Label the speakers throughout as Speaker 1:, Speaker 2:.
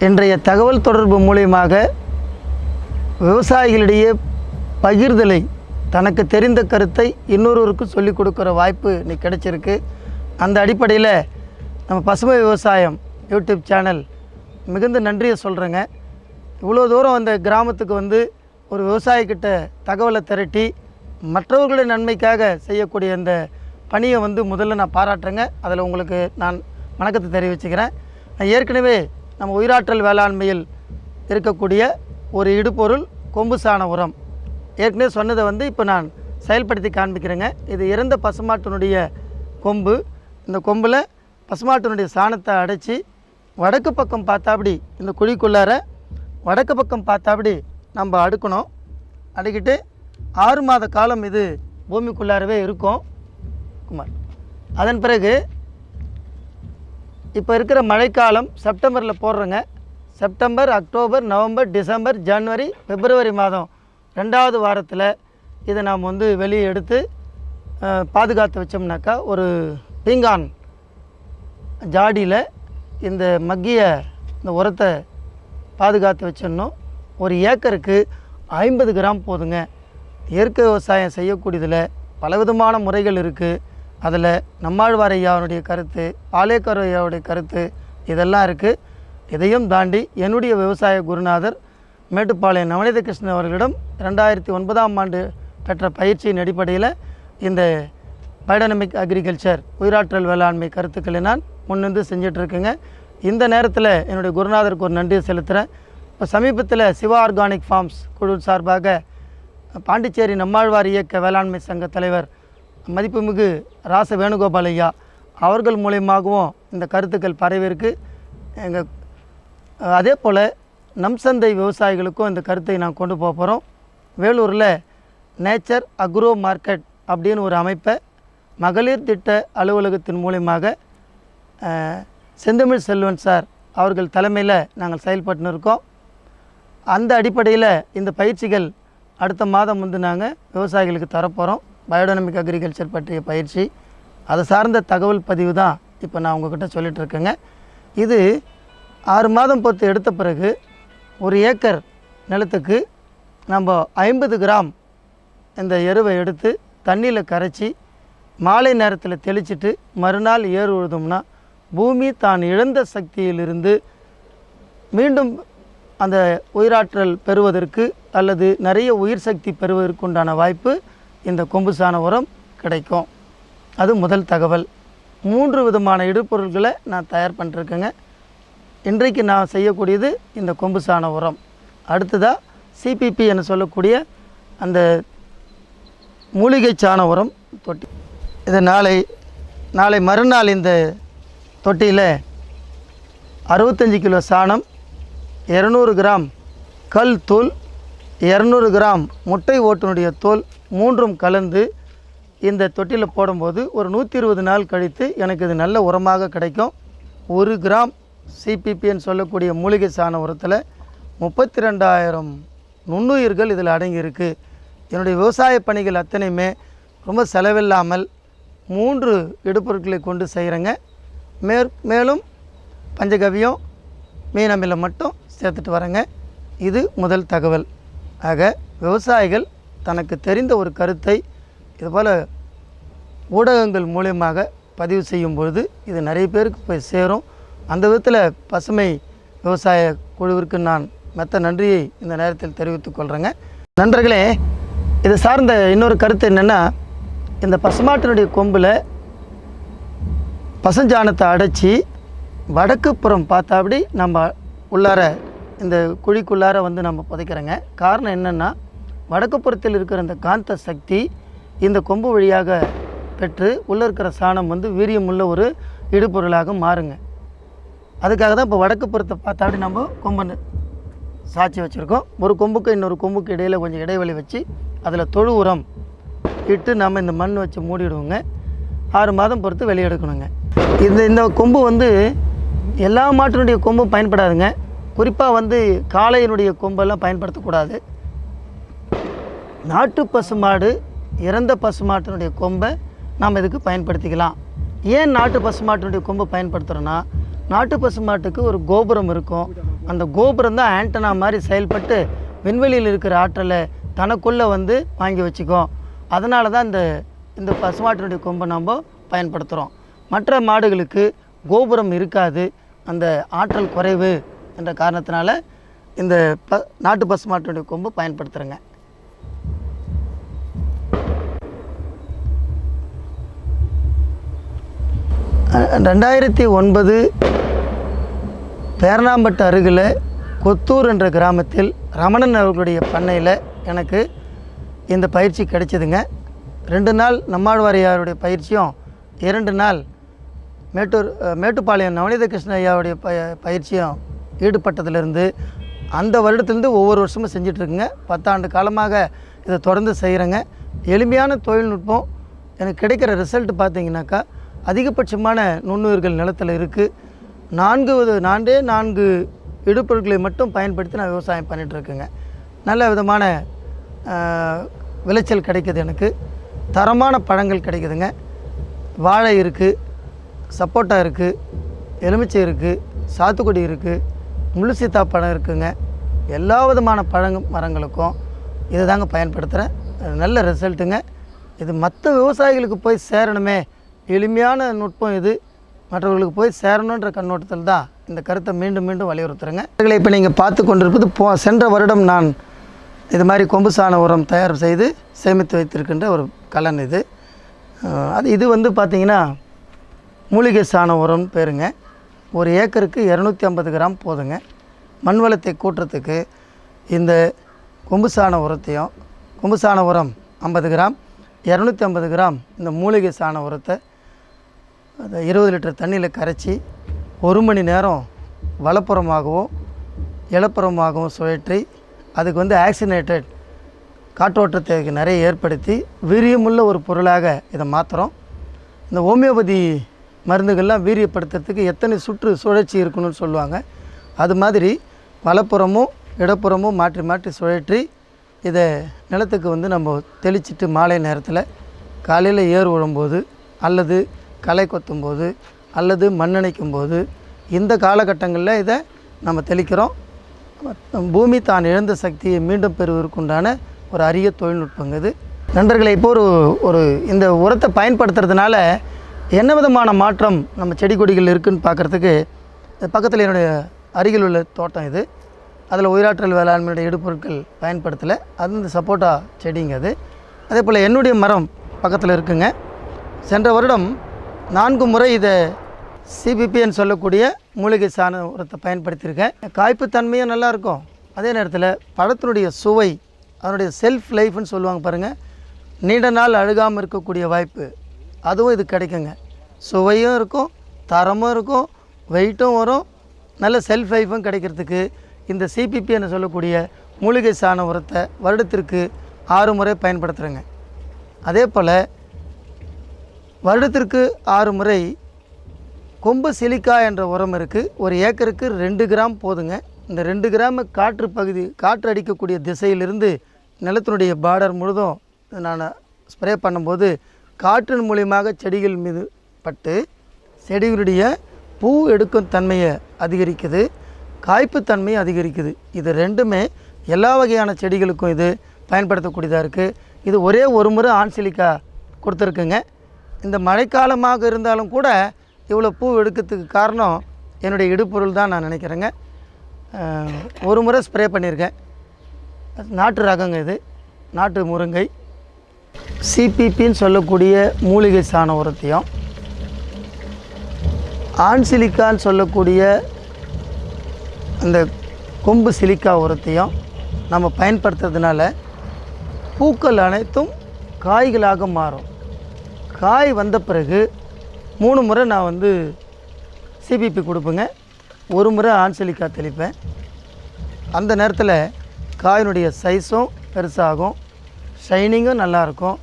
Speaker 1: இன்றைய தகவல் தொடர்பு மூலமாக விவசாயிகளிடையே பகிர்தலை, தனக்கு தெரிந்த கருத்தை இன்னொருவருக்கு சொல்லிக் கொடுக்குற வாய்ப்பு இன்னைக்கு கிடைச்சிருக்கு. அந்த அடிப்படையில் நம்ம பசுமை விவசாயம் யூடியூப் சேனல் மிகுந்த நன்றியை சொல்கிறேங்க. இவ்வளோ தூரம் அந்த கிராமத்துக்கு வந்து ஒரு விவசாயிக்கிட்ட தகவலை திரட்டி மற்றவர்களுடைய நன்மைக்காக செய்யக்கூடிய அந்த பணியை வந்து முதல்ல நான் பாராட்டுறேங்க. அதில் உங்களுக்கு நான் வணக்கத்தை தெரிவிச்சுக்கிறேன். நான் ஏற்கனவே நம்ம உயிராற்றல் வேளாண்மையில் இருக்கக்கூடிய ஒரு இடுபொருள் கொம்பு சாண உரம் ஏற்கனவே சொன்னதை வந்து இப்போ நான் செயல்படுத்தி காண்பிக்கிறேங்க. இது இறந்த பசுமாட்டினுடைய கொம்பு. இந்த கொம்பில் பசுமாட்டினுடைய சாணத்தை அடைச்சி வடக்கு பக்கம் பார்த்தாப்படி இந்த குழிக்குள்ளார வடக்கு பக்கம் பார்த்தாப்படி நம்ம அடுக்கணும். அடுக்கிட்டு 6 மாத காலம் இது பூமிக்குள்ளாரவே இருக்கும் குமார். அதன் பிறகு இப்போ இருக்கிற மழைக்காலம் செப்டம்பரில் போடுறோங்க. செப்டம்பர், அக்டோபர், நவம்பர், டிசம்பர், ஜனவரி, பிப்ரவரி மாதம் 2வது வாரத்தில் இதை நாம் வந்து வெளியே எடுத்து பாதுகாத்து வச்சோம்னாக்கா ஒரு பீங்கான் ஜாடியில் இந்த மக்கிய இந்த உரத்தை பாதுகாத்து வச்சிடணும். ஒரு ஏக்கருக்கு 50 கிராம் போதுங்க. இயற்கை விவசாயம் செய்யக்கூடியதில் பலவிதமான முறைகள் இருக்குது. அதில் நம்மாழ்வார் ஐயாவுடைய கருத்து, பாலேக்கர் ஐயாவுடைய கருத்து இதெல்லாம் இருக்குது. இதையும் தாண்டி என்னுடைய விவசாய குருநாதர் மேட்டுப்பாளையம் நவநீத கிருஷ்ணன் அவர்களிடம் 2009ஆம் ஆண்டு பெற்ற பயிற்சியின் அடிப்படையில் இந்த பயோடைனமிக் அக்ரிகல்ச்சர் உயிராற்றல் வேளாண்மை கருத்துக்களை நான் முன்னிருந்து செஞ்சிட்ருக்கேங்க. இந்த நேரத்தில் என்னுடைய குருநாதருக்கு ஒரு நன்றியை செலுத்துகிறேன். இப்போ சமீபத்தில் சிவா ஆர்கானிக் ஃபார்ம்ஸ் குழு சார்பாக பாண்டிச்சேரி நம்மாழ்வார் இயக்க வேளாண்மை சங்க தலைவர் மதிப்புமிகு ராச வேணுகோபால் ஐயா அவர்கள் மூலியமாகவும் இந்த கருத்துக்கள் பரவிருக்கு. எங்கள் அதே போல் நம் சந்தை விவசாயிகளுக்கும் இந்த கருத்தை நான் கொண்டு போக போகிறோம். வேலூரில் நேச்சர் அக்ரோ மார்க்கெட் அப்படின்னு ஒரு அமைப்பை மகளிர் திட்ட அலுவலகத்தின் மூலியமாக செந்தமிழ் செல்வன் சார் அவர்கள் தலைமையில் நாங்கள் செயல்பட்டு இருக்கோம். அந்த அடிப்படையில் இந்த பயிற்சிகள் அடுத்த மாதம் வந்து நாங்கள் விவசாயிகளுக்கு தரப்போகிறோம். பயோடைனமிக் அக்ரிகல்ச்சர் பற்றிய பயிற்சி, அதை சார்ந்த தகவல் பதிவு தான் இப்போ நான் உங்கள்கிட்ட சொல்லிகிட்ருக்கேங்க. இது 6 மாதம் பொறுத்து எடுத்த பிறகு ஒரு ஏக்கர் நிலத்துக்கு நம்ம 50 கிராம் இந்த எருவை எடுத்து தண்ணியில் கரைச்சி மாலை நேரத்தில் தெளிச்சிட்டு மறுநாள் ஏறு உழுதோம்னா பூமி தான் இழந்த சக்தியிலிருந்து மீண்டும் அந்த உயிராற்றல் பெறுவதற்கு அல்லது நிறைய உயிர் சக்தி பெறுவதற்கு உண்டான வாய்ப்பு இந்த கொம்பு சாண உரம் கிடைக்கும். அது முதல் தகவல். 3 விதமான இடுபொருள்களை நான் தயார் பண்ணிருக்கேங்க. இன்றைக்கு நான் செய்யக்கூடியது இந்த கொம்பு சாண உரம். அடுத்ததாக சிபிபி என சொல்லக்கூடிய அந்த மூலிகை சாண உரம் தொட்டி. இதை நாளை மறுநாள் இந்த தொட்டியில் 65 கிலோ சாணம், 200 கிராம் கல் தூள், 200 கிராம் முட்டை ஓட்டினுடைய தோல் 3ம் கலந்து இந்த தொட்டியில் போடும்போது ஒரு 120 நாள் கழித்து எனக்கு இது நல்ல உரமாக கிடைக்கும். 1 கிராம் சிபிபின்னு சொல்லக்கூடிய மூலிகை சாண உரத்தில் 32,000 நுண்ணுயிர்கள் இதில் அடங்கியிருக்கு. என்னுடைய விவசாய பணிகள் அத்தனையுமே ரொம்ப செலவில்லாமல் 3 இடுபொருட்களை கொண்டு செய்கிறேங்க. மேலும் பஞ்சகவியம், மீன் அமிலம் மட்டும் சேர்த்துட்டு வரேங்க. இது முதல் தகவல். ஆக விவசாயிகள் தனக்கு தெரிந்த ஒரு கருத்தை இதுபோல் ஊடகங்கள் மூலமாக பதிவு செய்யும் பொழுது இது நிறைய பேருக்கு போய் சேரும். அந்த விதத்தில் பசுமை விவசாய குழுவிற்கு நான் மெத்த நன்றியை இந்த நேரத்தில் தெரிவித்துக் கொள்கிறேங்க. நண்பர்களே, இது சார்ந்த இன்னொரு கருத்து என்னென்னா, இந்த பசுமாட்டினுடைய கொம்பில் பசுஞ்சாணத்தை அடைச்சி வடக்கு புறம் பார்த்தாப்படி நம்ம உள்ளார இந்த குழிக்குள்ளார வந்து நம்ம புதைக்கிறோங்க. காரணம் என்னென்னா, வடக்கு புறத்தில் இருக்கிற இந்த காந்த சக்தி இந்த கொம்பு வழியாக பெற்று உள்ளே இருக்கிற சாணம் வந்து வீரியமுள்ள ஒரு இடுபொருளாக மாறுங்க. அதுக்காக தான் இப்போ வடக்கு புறத்தை பார்த்தாப்படி நம்ம கொம்பு சாட்சி வச்சுருக்கோம். ஒரு கொம்புக்கு இன்னொரு கொம்புக்கு இடையில் கொஞ்சம் இடைவெளி வச்சு அதில் தொழு உரம் இட்டு நம்ம இந்த மண் வச்சு மூடிடுவோங்க. 6 மாதம் பொறுத்து வெளியே எடுக்கணுங்க. இந்த கொம்பு வந்து எல்லா மாட்டினுடைய கொம்பும் பயன்படாதுங்க. குறிப்பாக வந்து காளையினுடைய கொம்பெல்லாம் பயன்படுத்தக்கூடாது. நாட்டு பசுமாடு, இறந்த பசுமாட்டினுடைய கொம்பை நாம் இதுக்கு பயன்படுத்திக்கலாம். ஏன் நாட்டு பசுமாட்டினுடைய கொம்பை பயன்படுத்துகிறோன்னா, நாட்டு பசுமாட்டுக்கு ஒரு கோபுரம் இருக்கும், அந்த கோபுரம் தான் ஆண்டனா மாதிரி செயல்பட்டு விண்வெளியில் இருக்கிற ஆற்றலை தனக்குள்ளே வந்து வாங்கி வச்சுக்கும். அதனால தான் இந்த பசுமாட்டினுடைய கொம்பை நம்ம பயன்படுத்துகிறோம். மற்ற மாடுகளுக்கு கோபுரம் இருக்காது, அந்த ஆற்றல் குறைவு என்ற காரணத்தினால இந்த நாட்டு பசுமாட்டினுடைய கொம்பு பயன்படுத்துகிறேங்க. ரெண்டாயிரத்தி 9 பேரணாம்பட்டு அருகில் கொத்தூர் என்ற கிராமத்தில் ரமணன் அவர்களுடைய பண்ணையில் எனக்கு இந்த பயிற்சி கிடைச்சிதுங்க. 2 நாள் நம்மாழ்வாரையாருடைய பயிற்சியும் 2 நாள் மேட்டுப்பாளையம் நவநீத கிருஷ்ண ஐயாவுடைய பயிற்சியும் ஈடுபட்டதிலிருந்து அந்த வருடத்துலேருந்து ஒவ்வொரு வருஷமும் செஞ்சிட்ருக்குங்க. 10 ஆண்டு காலமாக இதை தொடர்ந்து செய்கிறேங்க. எளிமையான தொழில்நுட்பம். எனக்கு கிடைக்கிற ரிசல்ட் பார்த்திங்கனாக்கா அதிகபட்சமான நுண்ணுயிர்கள் நிலத்தில் இருக்குது. 4 இடுபொருட்களை மட்டும் பயன்படுத்தி நான் விவசாயம் பண்ணிகிட்ருக்குங்க. நல்ல விதமான விளைச்சல் கிடைக்கிது. எனக்கு தரமான பழங்கள் கிடைக்குதுங்க. வாழை இருக்குது, சப்போட்டா இருக்குது, எலுமிச்சை இருக்குது, சாத்துக்குடி இருக்குது, முள்ளு சீத்தாப்பழம் இருக்குதுங்க. எல்லா விதமான மரங்களுக்கும் இதை தாங்க பயன்படுத்துகிறேன். நல்ல ரிசல்ட்டுங்க. இது மற்ற விவசாயிகளுக்கு போய் சேரணுமே, எளிமையான நுட்பம் இது மற்றவர்களுக்கு போய் சேரணுன்ற கண்ணோட்டத்தில் தான் இந்த கருத்தை மீண்டும் மீண்டும் வலியுறுத்துகிறேங்க. இப்போ நீங்கள் பார்த்து கொண்டிருப்பது சென்ற வருடம் நான் இது மாதிரி கொம்பு சாண உரம் தயார் செய்து சேமித்து வைத்திருக்கின்ற ஒரு கலன் இது. இது வந்து பார்த்திங்கன்னா மூலிகை சாண உரம் பேருங்க. ஒரு ஏக்கருக்கு 250 கிராம் போதுங்க. மண் வளத்தை கூட்டுறதுக்கு இந்த கொம்பு சாண உரத்தையும், கொம்பு சாண உரம் 50 கிராம், 250 கிராம் இந்த மூலிகை சாண உரத்தை அதை 20 லிட்டர் தண்ணியில் கரைச்சி 1 மணி நேரம் வலப்புறமாகவும் இலப்புறமாகவும் சுழற்றி அதுக்கு வந்து ஆக்சினேட்டட் காற்றோட்டத்தை நிறைய ஏற்படுத்தி வீரியமுள்ள ஒரு பொருளாக இதை மாற்றுறோம். இந்த ஹோமியோபதி மருந்துகள்லாம் வீரியப்படுத்துறதுக்கு எத்தனை சுழற்சி இருக்கணும்னு சொல்லுவாங்க. அது மாதிரி வலப்புறமும் இடப்புறமும் மாற்றி மாற்றி சுழற்றி இதை நிலத்துக்கு வந்து நம்ம தெளிச்சிட்டு மாலை நேரத்தில் காலையில் ஏர் விழும்போது அல்லது களை கொத்தும்போது அல்லது மண்ணணைக்கும் போது இந்த காலகட்டங்களில் இதை நம்ம தெளிக்கிறோம். பூமி தான் இழந்த சக்தியை மீண்டும் பெறுவதற்குண்டான ஒரு அரிய தொழில்நுட்பங்க இது. நண்பர்களை, இப்போ ஒரு இந்த உரத்தை பயன்படுத்துறதுனால என்ன விதமான மாற்றம் நம்ம செடி கொடிகள் இருக்குதுன்னு பார்க்குறதுக்கு பக்கத்தில் என்னுடைய அருகில் உள்ள தோட்டம் இது. அதில் உயிராற்றல் வேளாண்மையுடைய இடுபொருட்கள் பயன்படுத்தலை. அது இந்த சப்போட்டா செடிங்க அது. அதே போல் என்னுடைய மரம் பக்கத்தில் இருக்குங்க. சென்ற வருடம் 4 முறை இதை சிபிபின்னு சொல்லக்கூடிய மூலிகை சாண உரத்தை பயன்படுத்தியிருக்கேன். காய்ப்பு தன்மையும் நல்லாயிருக்கும். அதே நேரத்தில் பழத்தினுடைய சுவை, அதனுடைய செல்ஃப் லைஃப்னு சொல்லுவாங்க பாருங்கள், நீண்ட நாள் அழுகாமல் இருக்கக்கூடிய வாய்ப்பு அதுவும் இது கிடைக்குங்க. சுவையும் இருக்கும், தரமும் இருக்கும், வெயிட்டும் வரும், நல்ல செல்ஃப் லைஃபும் கிடைக்கிறதுக்கு இந்த சிபிபின்னு சொல்லக்கூடிய மூலிகை சாண உரத்தை வருடத்திற்கு 6 முறை பயன்படுத்துகிறேங்க. அதே போல் வருடத்திற்கு 6 முறை கொம்பு சிலிக்கா என்ற உரம் இருக்குது. ஒரு ஏக்கருக்கு 2 கிராம் போதுங்க. இந்த 2 கிராம் காற்று அடிக்கக்கூடிய திசையிலிருந்து நிலத்தினுடைய பார்டர் முழுதும் நான் ஸ்ப்ரே பண்ணும்போது காற்றின் மூலியமாக செடிகள் மீது பட்டு செடிகளுடைய பூ எடுக்கும் தன்மையை அதிகரிக்குது, காய்ப்பு தன்மையை அதிகரிக்குது. இது ரெண்டுமே எல்லா வகையான செடிகளுக்கும் இது பயன்படுத்தக்கூடியதாக இருக்குது. இது ஒரே ஒரு முறை ஆண் சிலிக்கா கொடுத்துருக்குங்க. இந்த மழைக்காலமாக இருந்தாலும் கூட இவ்வளோ பூ எடுக்கிறதுக்கு காரணம் என்னுடைய இடுப்பொருள் தான் நான் நினைக்கிறேங்க. ஒரு முறை ஸ்ப்ரே பண்ணியிருக்கேன். நாட்டு ரகங்க இது, நாட்டு முருங்கை. சிபிபின்னு சொல்லக்கூடிய மூலிகை சாண உரத்தையும் ஆண் சிலிக்கான்னு சொல்லக்கூடிய அந்த கொம்பு சிலிக்கா உரத்தையும் நம்ம பயன்படுத்துறதுனால பூக்கள் அனைத்தும் காய்களாக மாறும். காய் வந்த பிறகு 3 முறை நான் வந்து சிபிபி கொடுப்பேங்க. ஒரு முறை ஆண் சிலிக்கா தெளிப்பேன். அந்த நேரத்தில் காயினுடைய சைஸும் பெருசாகும், ஷைனிங்கும் நல்லாயிருக்கும்,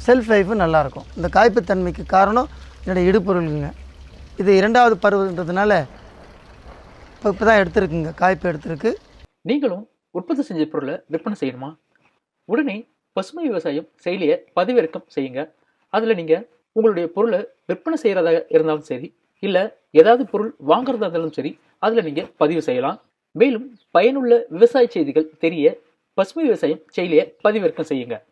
Speaker 1: செல்ஃப் லைஃபும் நல்லாயிருக்கும். இந்த காய்ப்புத்தன்மைக்கு காரணம் என்னுடைய இடுப்பொருளுங்க. இது 2வது பருவன்றதுனால இப்போ தான் எடுத்துருக்குங்க, காய்ப்பு எடுத்துருக்கு.
Speaker 2: நீங்களும் உற்பத்தி செஞ்ச பொருளை விற்பனை செய்யணுமா? உடனே பசுமை விவசாயம் செயலியை பதிவிறக்கம் செய்யுங்க. அதில் நீங்கள் உங்களுடைய பொருளை விற்பனை செய்கிறதாக இருந்தாலும் சரி, இல்லை ஏதாவது பொருள் வாங்குறதா இருந்தாலும் சரி, அதில் நீங்கள் பதிவு செய்யலாம். மேலும் பயனுள்ள விவசாய செய்திகள் தெரிய பசுமை விவசாயம் செயலியை பதிவிறக்கம் செய்யுங்க.